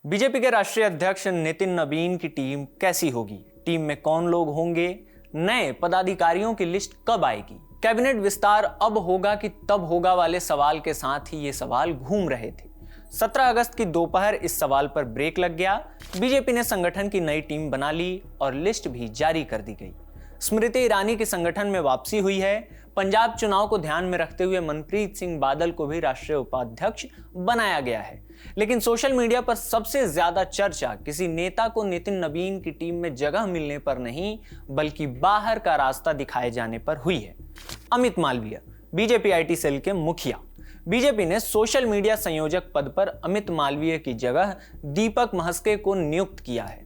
BJP के राष्ट्रीय अध्यक्ष नितिन नबीन की टीम कैसी होगी? टीम में कौन लोग होंगे? नए पदाधिकारियों की लिस्ट कब आएगी? कैबिनेट विस्तार अब होगा कि तब होगा वाले सवाल के साथ ही ये सवाल घूम रहे थे। 17 अगस्त की दोपहर इस सवाल पर ब्रेक लग गया। बीजेपी ने संगठन की नई टीम बना ली और लिस्ट भी जारी कर दी गई। स्मृति ईरानी की संगठन में वापसी हुई है। पंजाब चुनाव को ध्यान में रखते हुए मनप्रीत सिंह बादल को भी राष्ट्रीय उपाध्यक्ष बनाया गया है। लेकिन सोशल मीडिया पर सबसे ज्यादा चर्चा किसी नेता को नितिन नबीन की टीम में जगह मिलने पर नहीं, बल्कि बाहर का रास्ता दिखाए जाने पर हुई है। Amit Malviya, BJP IT cell के मुखिया। बीजेपी ने सोशल मीडिया संयोजक पद पर अमित मालवीय की जगह दीपक महस्के को नियुक्त किया है।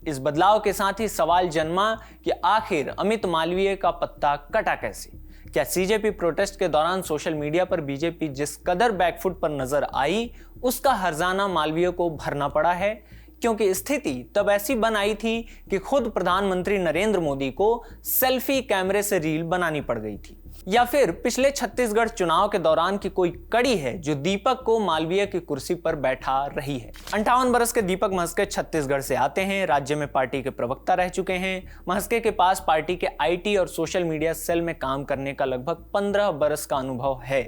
इस बदलाव के साथ ही सवाल जन्मा कि आखिर अमित मालवीय का पत्ता कटा कैसे? क्या सीजेपी प्रोटेस्ट के दौरान सोशल मीडिया पर बीजेपी जिस कदर बैकफुट पर नजर आई, उसका हर्जाना मालवीय को भरना पड़ा है? क्योंकि स्थिति तब ऐसी बन आई थी कि खुद प्रधानमंत्री नरेंद्र मोदी को सेल्फी कैमरे से रील बनानी पड़ गई थी। या फिर पिछले छत्तीसगढ़ चुनाव के दौरान की कोई कड़ी है जो दीपक को मालवीय की कुर्सी पर बैठा रही है। 58 बरस के दीपक महस्के छत्तीसगढ़ से आते हैं। राज्य में पार्टी के प्रवक्ता रह चुके हैं। महस्के के पास पार्टी के आईटी और सोशल मीडिया सेल में काम करने का लगभग 15 बरस का अनुभव है।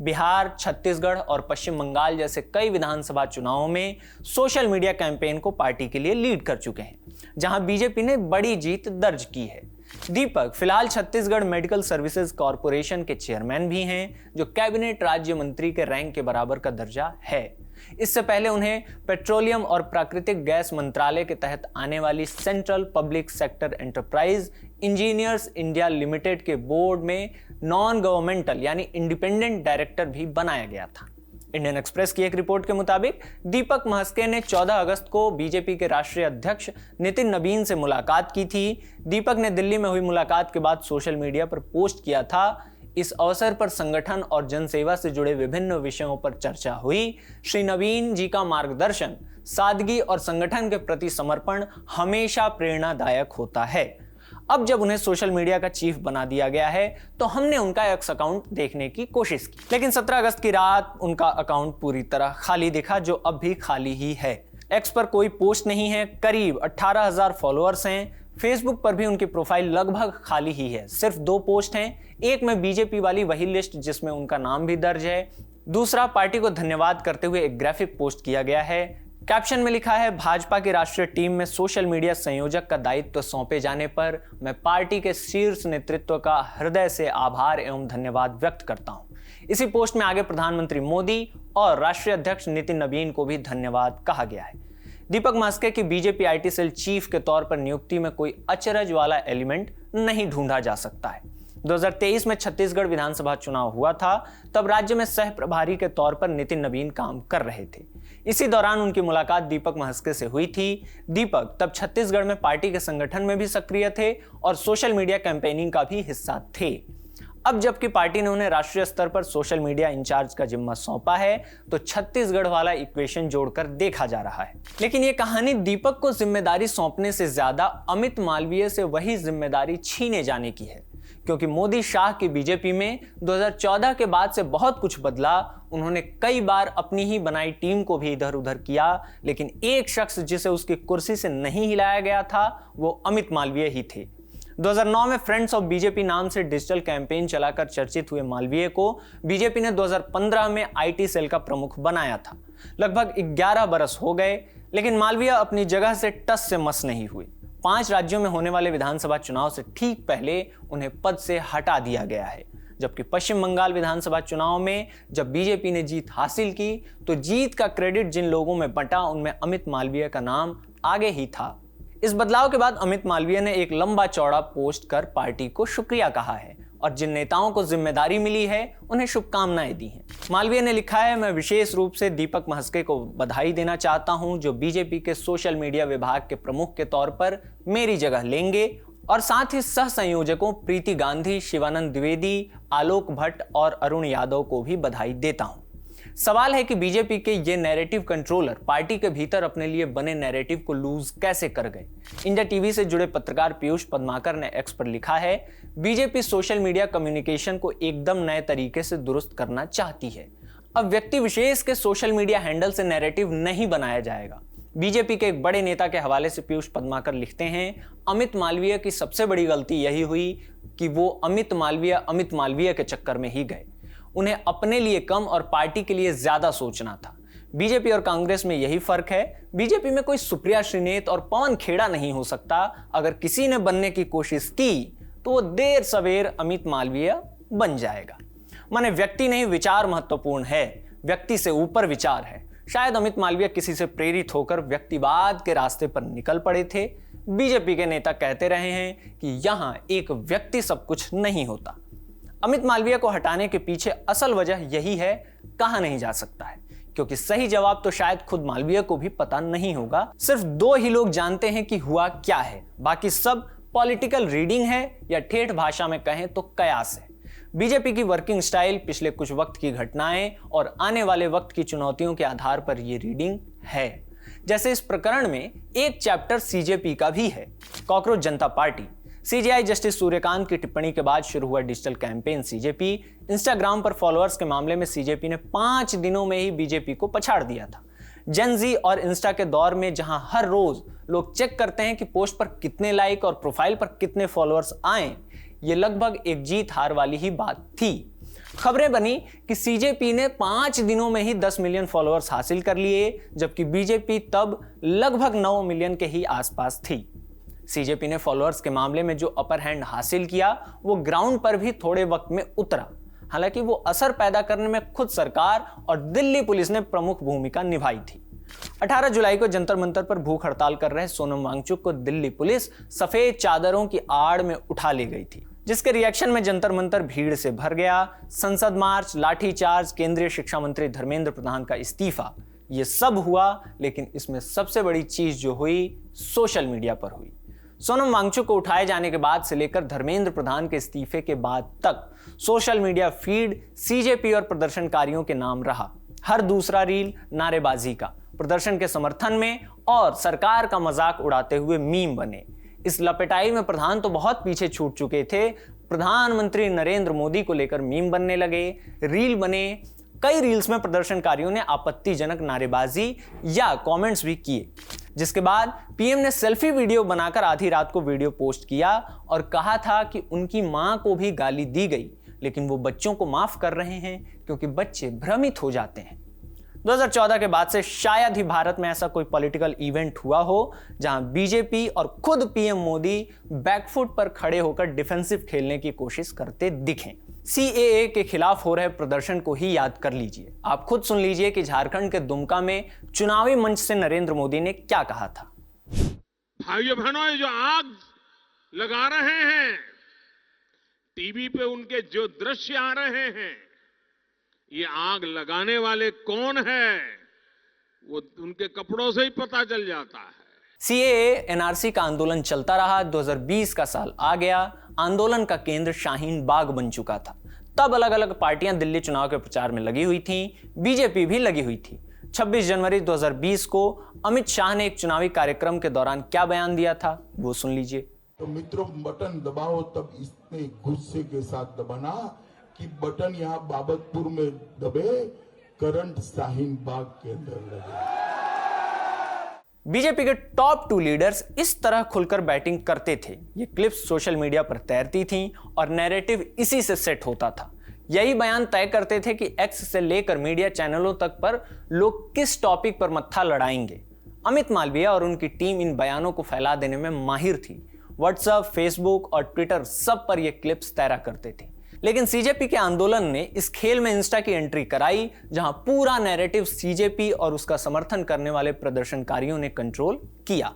बिहार, छत्तीसगढ़ और पश्चिम बंगाल जैसे कई विधानसभा चुनावों में सोशल मीडिया कैंपेन को पार्टी के लिए लीड कर चुके हैं, जहां बीजेपी ने बड़ी जीत दर्ज की है। दीपक फिलहाल छत्तीसगढ़ मेडिकल सर्विसेज कॉरपोरेशन के चेयरमैन भी हैं, जो कैबिनेट राज्य मंत्री के रैंक के बराबर का दर्जा है। इससे पहले उन्हें पेट्रोलियम और प्राकृतिक गैस मंत्रालय के तहत आने वाली central public sector enterprise engineers India limited के बोर्ड में नॉन गवर्नमेंटल यानी इंडिपेंडेंट डायरेक्टर भी बनाया गया था। इंडियन एक्सप्रेस की एक रिपोर्ट के मुताबिक दीपक महस्के ने 14 अगस्त को बीजेपी के राष्ट्रीय अध्यक्ष नितिन नबीन से मुलाकात की थी। दीपक ने दिल्ली में हुई मुलाकात के बाद सोशल मीडिया पर पोस्ट किया था। इस अवसर पर संगठन और जनसेवा से जुड़े विभिन्न विषयों पर चर्चा हुई। श्री नबीन जी का मार्गदर्शन, सादगी और संगठन के प्रति समर्पण हमेशा प्रेरणादायक होता है। अब जब उन्हें सोशल मीडिया का चीफ बना दिया गया है, तो हमने उनका एक्स अकाउंट देखने की कोशिश की, लेकिन 17 अगस्त की रात उनका अकाउंट पूरी तरह खाली दिखा, जो अब भी खाली ही है। एक्स पर कोई पोस्ट नहीं है। करीब 18,000 फॉलोअर्स हैं। फेसबुक पर भी उनकी प्रोफाइल लगभग खाली ही है। सिर्फ 2 पोस्ट हैं। एक में बीजेपी वाली वही लिस्ट जिसमें उनका नाम भी दर्ज है। दूसरा पार्टी को धन्यवाद करते हुए एक ग्राफिक पोस्ट किया गया है। कैप्शन में लिखा है, भाजपा की राष्ट्रीय टीम में सोशल मीडिया संयोजक का दायित्व सौंपे जाने पर मैं पार्टी के शीर्ष नेतृत्व का हृदय से आभार एवं धन्यवाद व्यक्त करता हूं। इसी पोस्ट में आगे प्रधानमंत्री मोदी और राष्ट्रीय अध्यक्ष नितिन नबीन को भी धन्यवाद कहा गया है। दीपक महस्के की बीजेपी आईटी सेल चीफ के तौर पर नियुक्ति में कोई अचरज वाला एलिमेंट नहीं ढूंढा जा सकता है। 2023 में छत्तीसगढ़ विधानसभा चुनाव हुआ था। तब राज्य में सह प्रभारी के तौर पर नितिन नबीन काम कर रहे थे। इसी दौरान उनकी मुलाकात दीपक महस्के से हुई थी। दीपक तब छत्तीसगढ़ में पार्टी के संगठन में भी सक्रिय थे और सोशल मीडिया कैंपेनिंग का भी हिस्सा थे। अब जबकि पार्टी ने उन्हें राष्ट्रीय स्तर पर सोशल मीडिया इंचार्ज का जिम्मा सौंपा है, तो छत्तीसगढ़ वाला इक्वेशन जोड़कर देखा जा रहा है। लेकिन यह कहानी दीपक को जिम्मेदारी सौंपने से ज्यादा अमित मालवीय से वही जिम्मेदारी छीने जाने की है, क्योंकि मोदी शाह की बीजेपी में 2014 के बाद से बहुत कुछ बदला। उन्होंने कई बार अपनी ही बनाई टीम को भी इधर उधर किया, लेकिन एक शख्स जिसे उसकी कुर्सी से नहीं हिलाया गया था, वो अमित मालवीय ही थे। 2009 में फ्रेंड्स ऑफ बीजेपी नाम से डिजिटल कैंपेन चलाकर चर्चित हुए मालवीय को बीजेपी ने 2015 में आईटी सेल का प्रमुख बनाया था। लगभग 11 बरस हो गए, लेकिन मालवीय अपनी जगह से टस से मस नहीं हुए। 5 राज्यों में होने वाले विधानसभा चुनाव से ठीक पहले उन्हें पद से हटा दिया गया है। जबकि पश्चिम बंगाल विधानसभा चुनाव में जब बीजेपी ने जीत हासिल की, तो जीत का क्रेडिट जिन लोगों में बंटा, उनमें अमित मालवीय का नाम आगे ही था। इस बदलाव के बाद अमित मालवीय ने एक लंबा चौड़ा पोस्ट कर पार्टी को शुक्रिया कहा है और जिन नेताओं को जिम्मेदारी मिली है, उन्हें शुभकामनाएं दी हैं। मालवीय ने लिखा है, मैं विशेष रूप से दीपक महस्के को बधाई देना चाहता हूं, जो बीजेपी के सोशल मीडिया विभाग के प्रमुख के तौर पर मेरी जगह लेंगे, और साथ ही सह संयोजकों प्रीति गांधी, शिवानंद द्विवेदी, आलोक भट्ट और अरुण यादव को भी बधाई देता हूं। सवाल है कि बीजेपी के ये नैरेटिव कंट्रोलर पार्टी के भीतर अपने लिए बने नैरेटिव को लूज कैसे कर गए। इंडिया टीवी से जुड़े पत्रकार पीयूष पद्माकर ने एक्स पर लिखा है, बीजेपी सोशल मीडिया कम्युनिकेशन को एकदम नए तरीके से दुरुस्त करना चाहती है। अब व्यक्ति विशेष के सोशल मीडिया हैंडल से नैरेटिव नहीं बनाया जाएगा। बीजेपी के एक बड़े नेता के हवाले से पीयूष पद्माकर लिखते हैं, अमित मालवीय की सबसे बड़ी गलती यही हुई कि वो अमित मालवीय के चक्कर में ही गए। उन्हें अपने लिए कम और पार्टी के लिए ज्यादा सोचना था। बीजेपी और कांग्रेस में यही फर्क है। बीजेपी में कोई सुप्रिया श्रीनेत और पवन खेड़ा नहीं हो सकता। अगर किसी ने बनने की कोशिश की तो वो देर सवेर अमित मालवीय बन जाएगा। माने व्यक्ति नहीं, विचार महत्वपूर्ण है। व्यक्ति से ऊपर विचार है। शायद अमित मालवीय किसी से प्रेरित होकर व्यक्तिवाद के रास्ते पर निकल पड़े थे। बीजेपी के नेता कहते रहे हैं कि यहां एक व्यक्ति सब कुछ नहीं होता। अमित मालवीय को हटाने के पीछे असल वजह यही है, कहा नहीं जा सकता है, क्योंकि सही जवाब तो शायद खुद मालवीय को भी पता नहीं होगा। सिर्फ 2 ही लोग जानते हैं कि हुआ क्या है, बाकी सब पॉलिटिकल रीडिंग है या ठेठ भाषा में कहें तो कयास है। बीजेपी की वर्किंग स्टाइल पिछले कुछ वक्त की घटनाएं और आने वाले वक्त की चुनौतियों के आधार पर यह रीडिंग है। जैसे इस प्रकरण में एक चैप्टर सीजेपी का भी है, कॉकरोच जनता पार्टी। सीजेआई जस्टिस सूर्यकांत की टिप्पणी के बाद शुरू हुआ डिजिटल कैंपेन सीजेपी। इंस्टाग्राम पर फॉलोअर्स के मामले में सीजेपी ने 5 दिनों में ही बीजेपी को पछाड़ दिया था। जेन जी और इंस्टा के दौर में जहां हर रोज लोग चेक करते हैं कि पोस्ट पर कितने लाइक और प्रोफाइल पर कितने फॉलोअर्स आए, ये लगभग एक जीत हार वाली ही बात थी। खबरें बनी कि सीजेपी ने 5 दिनों में ही 10 मिलियन फॉलोअर्स हासिल कर लिए, जबकि बीजेपी तब लगभग 9 मिलियन के ही आसपास थी। सीजेपी ने फॉलोअर्स के मामले में जो अपर हैंड हासिल किया वो ग्राउंड पर भी थोड़े वक्त में उतरा। हालांकि वो असर पैदा करने में खुद सरकार और दिल्ली पुलिस ने प्रमुख भूमिका निभाई थी। 18 जुलाई को जंतर मंतर पर भूख हड़ताल कर रहे सोनम वांगचुक को दिल्ली पुलिस सफेद चादरों की आड़ में उठा ले गई थी, जिसके रिएक्शन में जंतर मंतर भीड़ से भर गया। संसद मार्च, लाठीचार्ज, केंद्रीय शिक्षा मंत्री धर्मेंद्र प्रधान का इस्तीफा, ये सब हुआ। लेकिन इसमें सबसे बड़ी चीज जो हुई सोशल मीडिया पर हुई। सोनम वांगचुक को उठाए जाने के बाद से लेकर धर्मेंद्र प्रधान के इस्तीफे के बाद तक सोशल मीडिया फीड सीजेपी और प्रदर्शनकारियों के नाम रहा। हर दूसरा रील नारेबाजी का, प्रदर्शन के समर्थन में और सरकार का मजाक उड़ाते हुए मीम बने। इस लपेटाई में प्रधान तो बहुत पीछे छूट चुके थे। प्रधानमंत्री नरेंद्र मोदी को लेकर मीम बनने लगे, रील बने। कई रील्स में प्रदर्शनकारियों ने आपत्तिजनक नारेबाजी या कमेंट्स भी किए, जिसके बाद पीएम ने सेल्फी वीडियो बनाकर आधी रात को वीडियो पोस्ट किया और कहा था कि उनकी मां को भी गाली दी गई, लेकिन वो बच्चों को माफ कर रहे हैं क्योंकि बच्चे भ्रमित हो जाते हैं। 2014 के बाद से शायद ही भारत में ऐसा कोई पॉलिटिकल इवेंट हुआ हो जहां बीजेपी और खुद पीएम मोदी बैकफुट पर खड़े होकर डिफेंसिव खेलने की कोशिश करते दिखें। सीएए के खिलाफ हो रहे प्रदर्शन को ही याद कर लीजिए। आप खुद सुन लीजिए कि झारखंड के दुमका में चुनावी मंच से नरेंद्र मोदी ने क्या कहा था। भाइयों बहनों, ये जो आग लगा रहे हैं, टीवी पे उनके जो दृश्य आ रहे हैं, ये आग लगाने वाले कौन है वो उनके कपड़ों से ही पता चल जाता है। सीएए एनआरसी का आंदोलन चलता रहा। 2020 का साल आ गया। आंदोलन का केंद्र शाहीन बाग बन चुका था। तब अलग अलग पार्टियां दिल्ली चुनाव के प्रचार में लगी हुई थीं। बीजेपी भी लगी हुई थी। 26 जनवरी 2020 को अमित शाह ने एक चुनावी कार्यक्रम के दौरान क्या बयान दिया था, वो सुन लीजिए। तो मित्रों, बटन दबाओ तब इतने गुस्से के साथ दबाना कि बटन यहाँ बाबतपुर में दबे, करंट शाहीन बाग के अंदर लगे। बीजेपी के टॉप 2 लीडर्स इस तरह खुलकर बैटिंग करते थे। ये क्लिप्स सोशल मीडिया पर तैरती थीं और नैरेटिव इसी से सेट होता था। यही बयान तय करते थे कि एक्स से लेकर मीडिया चैनलों तक पर लोग किस टॉपिक पर मत्था लड़ाएंगे। अमित मालवीय और उनकी टीम इन बयानों को फैला देने में माहिर थी। व्हाट्सएप, फेसबुक और ट्विटर सब पर ये क्लिप्स तैरा करते थे। लेकिन सीजेपी के आंदोलन ने इस खेल में इंस्टा की एंट्री कराई, जहां पूरा नैरेटिव सीजेपी और उसका समर्थन करने वाले प्रदर्शनकारियों ने कंट्रोल किया।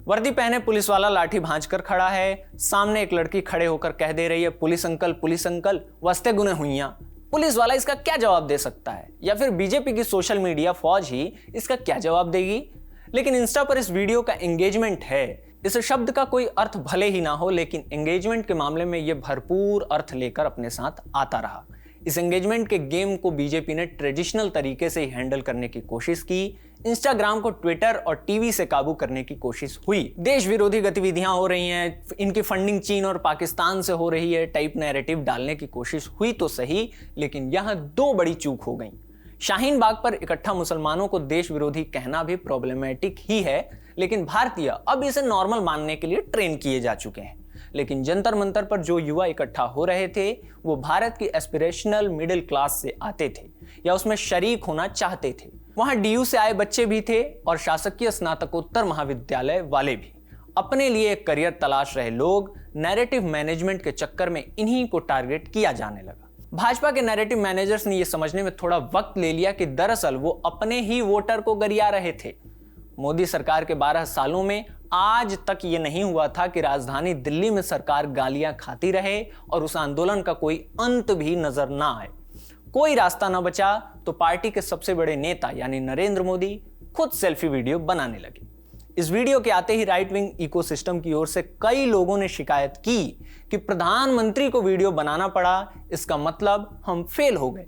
वर्दी पहने पुलिस वाला लाठी भांजकर खड़ा है। सामने एक लड़की खड़े होकर कह दे रही है, पुलिस अंकल वस्ते गुने हुइयां। पुलिस वाला इसका क्या जवाब दे सकता है? या फिर बीजेपी की सोशल मीडिया फौज ही इसका क्या जवाब देगी? लेकिन इंस्टा पर इस वीडियो का एंगेजमेंट है। इस शब्द का कोई अर्थ भले ही ना हो, लेकिन एंगेजमेंट के मामले में यह भरपूर अर्थ लेकर अपने साथ आता रहा। इस एंगेजमेंट के गेम को बीजेपी ने ट्रेडिशनल तरीके से ही हैंडल करने की कोशिश की। इंस्टाग्राम को ट्विटर और टीवी से काबू करने की कोशिश हुई। देश विरोधी गतिविधियां हो रही हैं, इनकी फंडिंग चीन और पाकिस्तान से हो रही है टाइप नैरेटिव डालने की कोशिश हुई तो सही, लेकिन यहां 2 बड़ी चूक हो गई। शाहीन बाग पर इकट्ठा मुसलमानों को देश विरोधी कहना भी प्रॉब्लमेटिक ही है, लेकिन भारतीय अब इसे नॉर्मल मानने के लिए ट्रेन किए जा चुके हैं। लेकिन जंतर मंतर पर जो युवा इकट्ठा हो रहे थे वो भारत की एस्पिरेशनल मिडिल क्लास से आते थे या उसमें शरीक होना चाहते थे। वहां डीयू से आए बच्चे भी थे और शासकीय स्नातकोत्तर महाविद्यालय वाले भी। अपने लिए एक करियर तलाश रहे लोग नैरेटिव मैनेजमेंट के चक्कर में इन्हीं को टारगेट किया जाने लगा। भाजपा के नैरेटिव मैनेजर्स ने यह समझने में थोड़ा वक्त ले लिया कि दरअसल वो अपने ही वोटर को गरिया रहे थे। मोदी सरकार के 12 सालों में आज तक ये नहीं हुआ था कि राजधानी दिल्ली में सरकार गालियां खाती रहे और उस आंदोलन का कोई अंत भी नजर ना आए। कोई रास्ता ना बचा तो पार्टी के सबसे बड़े नेता यानी नरेंद्र मोदी खुद सेल्फी वीडियो बनाने लगे। इस वीडियो के आते ही राइट विंग इकोसिस्टम की ओर से कई लोगों ने शिकायत की कि प्रधानमंत्री को वीडियो बनाना पड़ा, इसका मतलब हम फेल हो गए।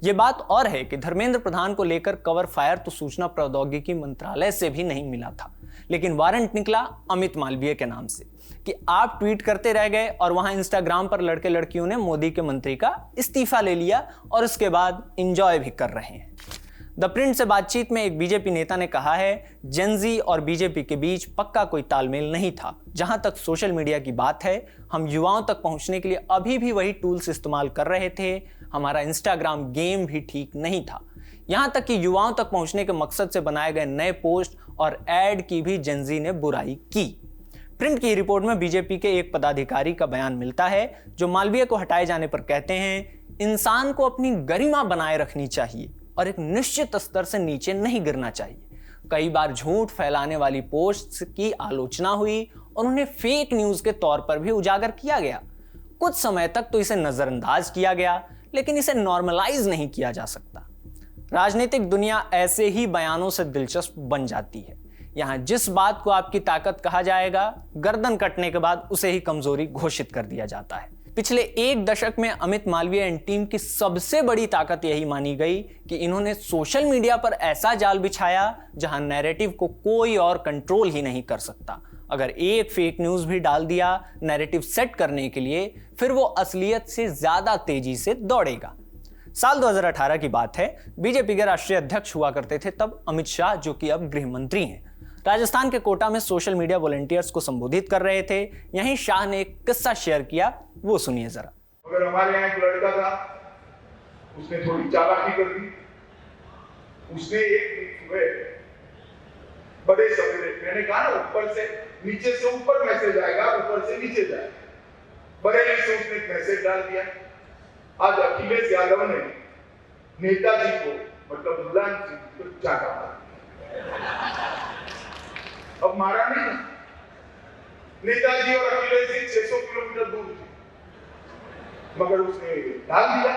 यह बात और है कि धर्मेंद्र प्रधान को लेकर कवर फायर तो सूचना प्रौद्योगिकी मंत्रालय से भी नहीं मिला था, लेकिन वारंट निकला अमित मालवीय के नाम से कि आप ट्वीट करते रह गए और वहां इंस्टाग्राम पर लड़के लड़कियों ने मोदी के मंत्री का इस्तीफा ले लिया और उसके बाद एंजॉय भी कर रहे हैं। द प्रिंट से बातचीत में एक बीजेपी नेता ने कहा है, जेनजी और बीजेपी के बीच पक्का कोई तालमेल नहीं था। जहां तक सोशल मीडिया की बात है, हम युवाओं तक पहुंचने के लिए अभी भी वही टूल्स इस्तेमाल कर रहे थे। हमारा इंस्टाग्राम गेम भी ठीक नहीं था। यहां तक कि युवाओं तक पहुंचने के मकसद से बनाए गए नए पोस्ट और एड की भी जेनजी ने बुराई की। प्रिंट की रिपोर्ट में बीजेपी के एक पदाधिकारी का बयान मिलता है जो मालवीय को हटाए जाने पर कहते हैं, इंसान को अपनी गरिमा बनाए रखनी चाहिए और एक निश्चित स्तर से नीचे नहीं गिरना चाहिए। कई बार झूठ फैलाने वाली पोस्ट्स की आलोचना हुई और उन्हें फेक न्यूज के तौर पर भी उजागर किया गया। कुछ समय तक तो इसे नजरअंदाज किया गया, लेकिन इसे नॉर्मलाइज नहीं किया जा सकता। राजनीतिक दुनिया ऐसे ही बयानों से दिलचस्प बन जाती है। यहां जिस बात को आपकी ताकत कहा जाएगा, गर्दन कटने के बाद उसे ही कमजोरी घोषित कर दिया जाता है। पिछले एक दशक में अमित मालवीय एंड टीम की सबसे बड़ी ताकत यही मानी गई कि इन्होंने सोशल मीडिया पर ऐसा जाल बिछाया जहां नैरेटिव को कोई और कंट्रोल ही नहीं कर सकता। अगर एक फेक न्यूज भी डाल दिया नैरेटिव सेट करने के लिए, फिर वो असलियत से ज्यादा तेजी से दौड़ेगा। साल 2018 की बात है, बीजेपी के राष्ट्रीय अध्यक्ष हुआ करते थे तब अमित शाह, जो कि अब गृह मंत्री हैं। राजस्थान के कोटा में सोशल मीडिया वॉलंटियर्स को संबोधित कर रहे थे। यहीं शाह ने एक किस्सा शेयर किया, वो सुनिए जरा। अगर हमारे यहाँ एक लड़का था, उसने थोड़ी चालाकी कर दी। उसने एक बड़े सवेरे, मैंने कहा ना ऊपर से नीचे से ऊपर मैसेज आएगा, ऊपर से नीचे जाएगा। बरेली से उसने एक मैसेज डाल दिया। आज अखिलेश यादव ने नेताजी को, मतलब मुलायम सिंह को चाटा मारा। अब मारा नहीं, नेताजी और अखिलेश जी 600 किलोमीटर दूर थे, मगर उसने डाल दिया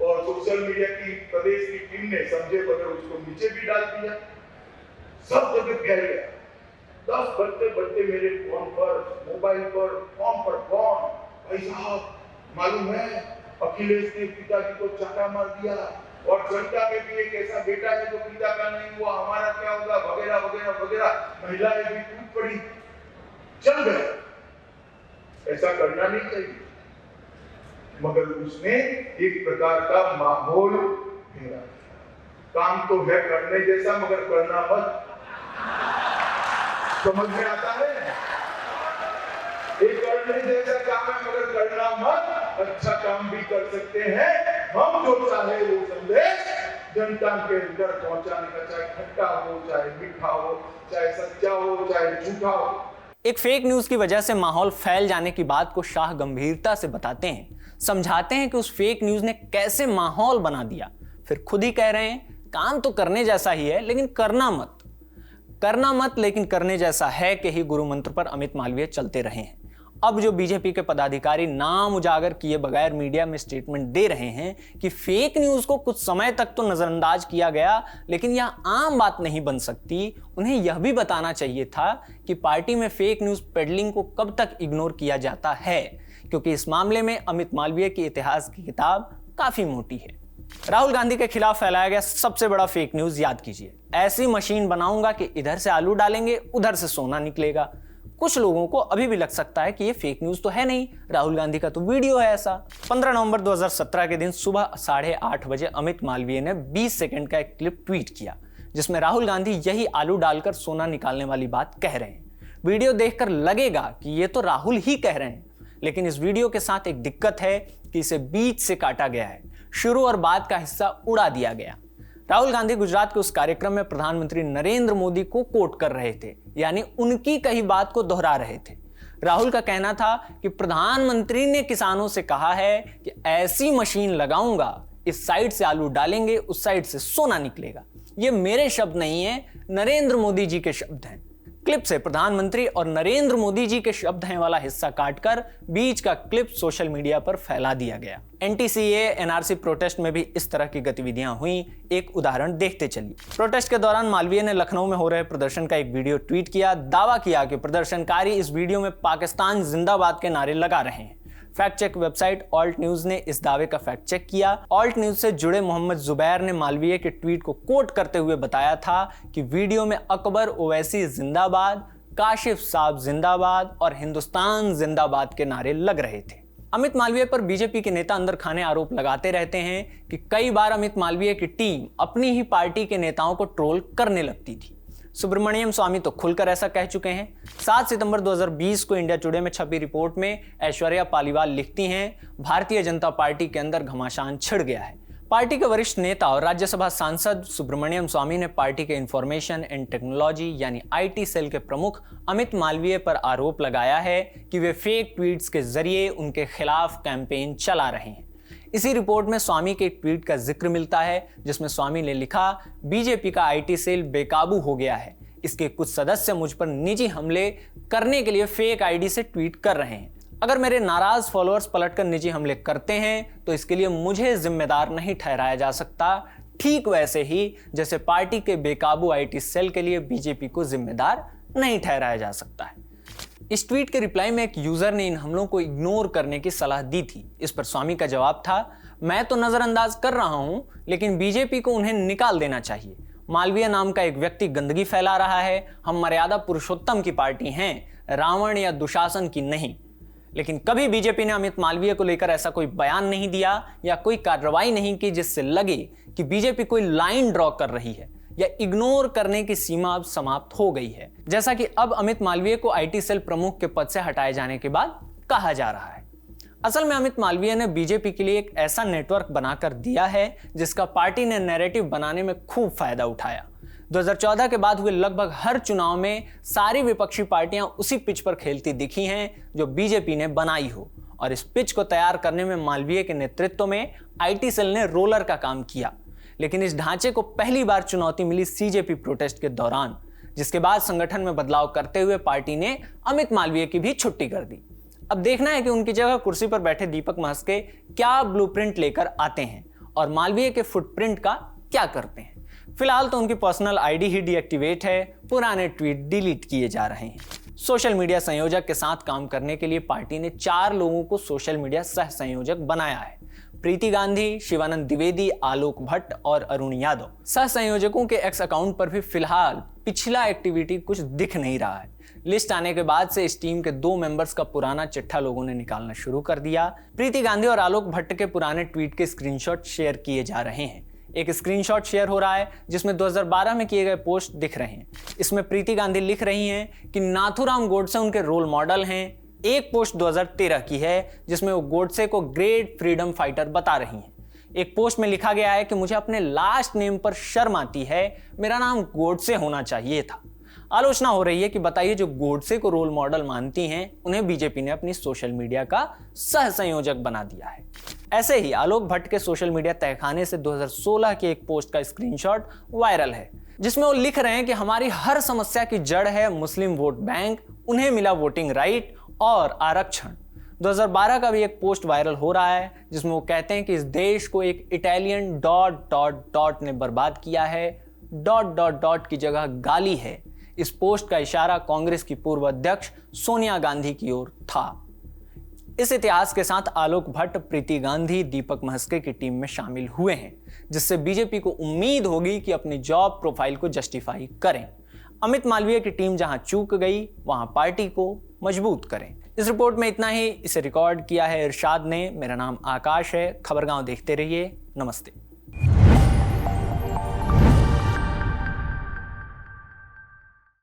और सोशल मीडिया की प्रदेश की टीम ने समझे बगैर उसको नीचे भी डाल दिया। सब जगह फैल गया। 10 बजते बजते मेरे फोन पर, मोबाइल पर, फोन पर फोन, भाई साहब मालूम है अखिलेश ने पिताजी को चाटा मार दिया और जनता में भी एक ऐसा बेटा है जो पिता का नहीं हुआ, हमारा क्या होगा, वगैरह वगैरह वगैरह। महिलाएं भी टूट पड़ी, चल गए। ऐसा करना नहीं चाहिए, मगर उसने एक प्रकार का माहौल घेरा। काम तो है करने जैसा, मगर करना मत। समझ में आता है? एक करने जैसा काम है मगर करना मत। अच्छा काम भी कर सकते हैं हम, जो चाहे वो संदेश जनता के अंदर पहुंचाने का, चाहे खट्टा हो, चाहे मीठा हो, चाहे सच्चा हो, चाहे झूठा हो। एक फेक न्यूज की वजह से माहौल फैल जाने की बात को शाह गंभीरता से बताते हैं, समझाते हैं कि उस फेक न्यूज ने कैसे माहौल बना दिया। फिर खुद ही कह रहे हैं, काम तो करने जैसा ही है लेकिन करना मत। करना मत लेकिन करने जैसा है कि ही गुरु मंत्र पर अमित मालवीय चलते रहे हैं। अब जो बीजेपी के पदाधिकारी नाम उजागर किए बगैर मीडिया में स्टेटमेंट दे रहे हैं कि फेक न्यूज को कुछ समय तक तो नजरअंदाज किया गया, लेकिन यह आम बात नहीं बन सकती, उन्हें यह भी बताना चाहिए था कि पार्टी में फेक न्यूज पेडलिंग को कब तक इग्नोर किया जाता है, क्योंकि इस मामले में अमित मालवीय की इतिहास की किताब काफी मोटी है। राहुल गांधी के खिलाफ फैलाया गया सबसे बड़ा फेक न्यूज याद कीजिए, ऐसी मशीन बनाऊंगा कि इधर से आलू डालेंगे उधर से सोना निकलेगा। कुछ लोगों को अभी भी लग सकता है कि ये फेक न्यूज तो है नहीं, राहुल गांधी का तो वीडियो है ऐसा। 15 नवंबर 2017 के दिन सुबह 8:30 बजे अमित मालवीय ने 20 सेकंड का एक क्लिप ट्वीट किया जिसमें राहुल गांधी यही आलू डालकर सोना निकालने वाली बात कह रहे हैं। वीडियो देखकर लगेगा कि ये तो राहुल ही कह रहे हैं, लेकिन इस वीडियो के साथ एक दिक्कत है कि इसे बीच से काटा गया है, शुरू और बाद का हिस्सा उड़ा दिया गया। राहुल गांधी गुजरात के उस कार्यक्रम में प्रधानमंत्री नरेंद्र मोदी को कोट कर रहे थे, यानी उनकी कही बात को दोहरा रहे थे। राहुल का कहना था कि प्रधानमंत्री ने किसानों से कहा है कि ऐसी मशीन लगाऊंगा, इस साइड से आलू डालेंगे, उस साइड से सोना निकलेगा। ये मेरे शब्द नहीं है, नरेंद्र मोदी जी के शब्द हैं। क्लिप से प्रधानमंत्री और नरेंद्र मोदी जी के शब्द हैं वाला हिस्सा काटकर बीच का क्लिप सोशल मीडिया पर फैला दिया गया। एनटीसीए एनआरसी प्रोटेस्ट में भी इस तरह की गतिविधियां हुई। एक उदाहरण देखते चलिए। प्रोटेस्ट के दौरान मालवीय ने लखनऊ में हो रहे प्रदर्शन का एक वीडियो ट्वीट किया। दावा किया कि प्रदर्शनकारी इस वीडियो में पाकिस्तान जिंदाबाद के नारे लगा रहे हैं। Fact check website Alt News ने इस दावे का फैक्ट चेक किया। ऑल्ट न्यूज से जुड़े मोहम्मद जुबैर ने मालवीय के ट्वीट को कोट करते हुए बताया था कि वीडियो में अकबर ओवैसी जिंदाबाद, काशिफ साहब जिंदाबाद और हिंदुस्तान जिंदाबाद के नारे लग रहे थे। अमित मालवीय पर बीजेपी के नेता अंदर खाने आरोप लगाते रहते हैं कि कई बार अमित मालवीय की टीम अपनी ही पार्टी के नेताओं को ट्रोल करने लगती थी। सुब्रमण्यम स्वामी तो खुलकर ऐसा कह चुके हैं। 7 सितंबर 2020 को इंडिया टुडे में छपी रिपोर्ट में ऐश्वर्या पालीवाल लिखती हैं, भारतीय जनता पार्टी के अंदर घमासान छिड़ गया है। पार्टी के वरिष्ठ नेता और राज्यसभा सांसद सुब्रमण्यम स्वामी ने पार्टी के इंफॉर्मेशन एंड टेक्नोलॉजी यानी आईटी सेल के प्रमुख अमित मालवीय पर आरोप लगाया है कि वे फेक ट्वीट्स के जरिए उनके खिलाफ कैंपेन चला रहे हैं। इसी रिपोर्ट में स्वामी के एक ट्वीट का जिक्र मिलता है जिसमें स्वामी ने लिखा, बीजेपी का आईटी सेल बेकाबू हो गया है। इसके कुछ सदस्य मुझ पर निजी हमले करने के लिए फेक आईडी से ट्वीट कर रहे हैं। अगर मेरे नाराज फॉलोअर्स पलटकर निजी हमले करते हैं तो इसके लिए मुझे जिम्मेदार नहीं ठहराया जा सकता, ठीक वैसे ही जैसे पार्टी के बेकाबू आईटी सेल के लिए बीजेपी को जिम्मेदार नहीं ठहराया जा सकता है। इस ट्वीट के रिप्लाई में एक यूजर ने इन हमलों को इग्नोर करने की सलाह दी थी। इस पर स्वामी का जवाब था, मैं तो नजरअंदाज कर रहा हूं, लेकिन बीजेपी को उन्हें निकाल देना चाहिए। मालवीय नाम का एक व्यक्ति गंदगी फैला रहा है। हम मर्यादा पुरुषोत्तम की पार्टी हैं, रावण या दुशासन की नहीं। लेकिन कभी बीजेपी ने अमित मालवीय को लेकर ऐसा कोई बयान नहीं दिया या कोई कार्रवाई नहीं की जिससे लगे कि बीजेपी कोई लाइन ड्रॉ कर रही है या इग्नोर करने की सीमा अब समाप्त हो गई है, जैसा कि अब अमित मालवीय को आईटी सेल प्रमुख के पद से हटाए जाने के बाद कहा जा रहा है। असल में अमित मालवीय ने बीजेपी के लिए एक ऐसा नेटवर्क बनाकर दिया है जिसका पार्टी ने नैरेटिव बनाने में खूब फायदा उठाया। 2014 के बाद हुए लगभग हर चुनाव में सारी विपक्षी पार्टियां उसी पिच पर खेलती दिखी हैं जो बीजेपी ने बनाई हो, और इस पिच को तैयार करने में मालवीय के नेतृत्व में आईटी सेल ने रोलर का काम किया। लेकिन इस ढांचे को पहली बार चुनौती मिली सीजेपी प्रोटेस्ट के दौरान, जिसके बाद संगठन में बदलाव करते हुए पार्टी ने अमित मालवीय की भी छुट्टी कर दी। अब देखना है कि उनकी जगह कुर्सी पर बैठे दीपक महस्के क्या ब्लूप्रिंट लेकर आते हैं और मालवीय के फुटप्रिंट का क्या करते हैं। फिलहाल तो उनकी पर्सनल आईडी ही डीएक्टिवेट है, पुराने ट्वीट डिलीट किए जा रहे हैं। सोशल मीडिया संयोजक के साथ काम करने के लिए पार्टी ने 4 लोगों को सोशल मीडिया सह संयोजक बनाया है। प्रीति गांधी, शिवानंद द्विवेदी, आलोक भट्ट और अरुण यादव। सह संयोजकों के एक्स अकाउंट पर भी फिलहाल पिछला एक्टिविटी कुछ दिख नहीं रहा है। लिस्ट आने के बाद से इस टीम के 2 मेंबर्स का पुराना चिट्ठा लोगों ने निकालना शुरू कर दिया। प्रीति गांधी और आलोक भट्ट के पुराने ट्वीट के स्क्रीनशॉट शेयर किए जा रहे हैं। एक स्क्रीनशॉट शेयर हो रहा है जिसमें 2012 में किए गए पोस्ट दिख रहे हैं। इसमें प्रीति गांधी लिख रही हैं कि नाथूराम गोडसे उनके रोल मॉडल हैं। एक पोस्ट 2013 की है जिसमें वो गोडसे को ग्रेट फ्रीडम फाइटर बता रही हैं। एक पोस्ट में लिखा गया है कि मुझे अपने लास्ट नेम पर शर्म आती है, मेरा नाम गोडसे होना चाहिए था। आलोचना हो रही है कि बताइए, जो गोडसे को रोल मॉडल मानती हैं उन्हें बीजेपी ने अपनी सोशल मीडिया का सह संयोजक बना दिया है। ऐसे ही आलोक भट्ट के सोशल मीडिया तहखाने से 2016 के एक पोस्ट का स्क्रीनशॉट वायरल है जिसमें वो लिख रहे हैं कि हमारी हर समस्या की जड़ है मुस्लिम वोट बैंक, उन्हें मिला वोटिंग राइट और आरक्षण। 2012 का भी एक पोस्ट वायरल हो रहा है जिसमें वो कहते हैं कि इस देश को एक इटालियन ... ने बर्बाद किया है। ... की जगह गाली है। इस पोस्ट का इशारा कांग्रेस की पूर्व अध्यक्ष सोनिया गांधी की ओर था। इस इतिहास के साथ आलोक भट्ट, प्रीति गांधी, दीपक महस्के की टीम में शामिल हुए हैं, जिससे बीजेपी को उम्मीद होगी कि अपनी जॉब प्रोफाइल को जस्टिफाई करें। अमित मालवीय की टीम जहां चूक गई वहां पार्टी को मजबूत करें। इस रिपोर्ट में इतना ही। इसे रिकॉर्ड किया है इरशाद ने। मेरा नाम आकाश है। खबरगांव देखते रहिए। नमस्ते।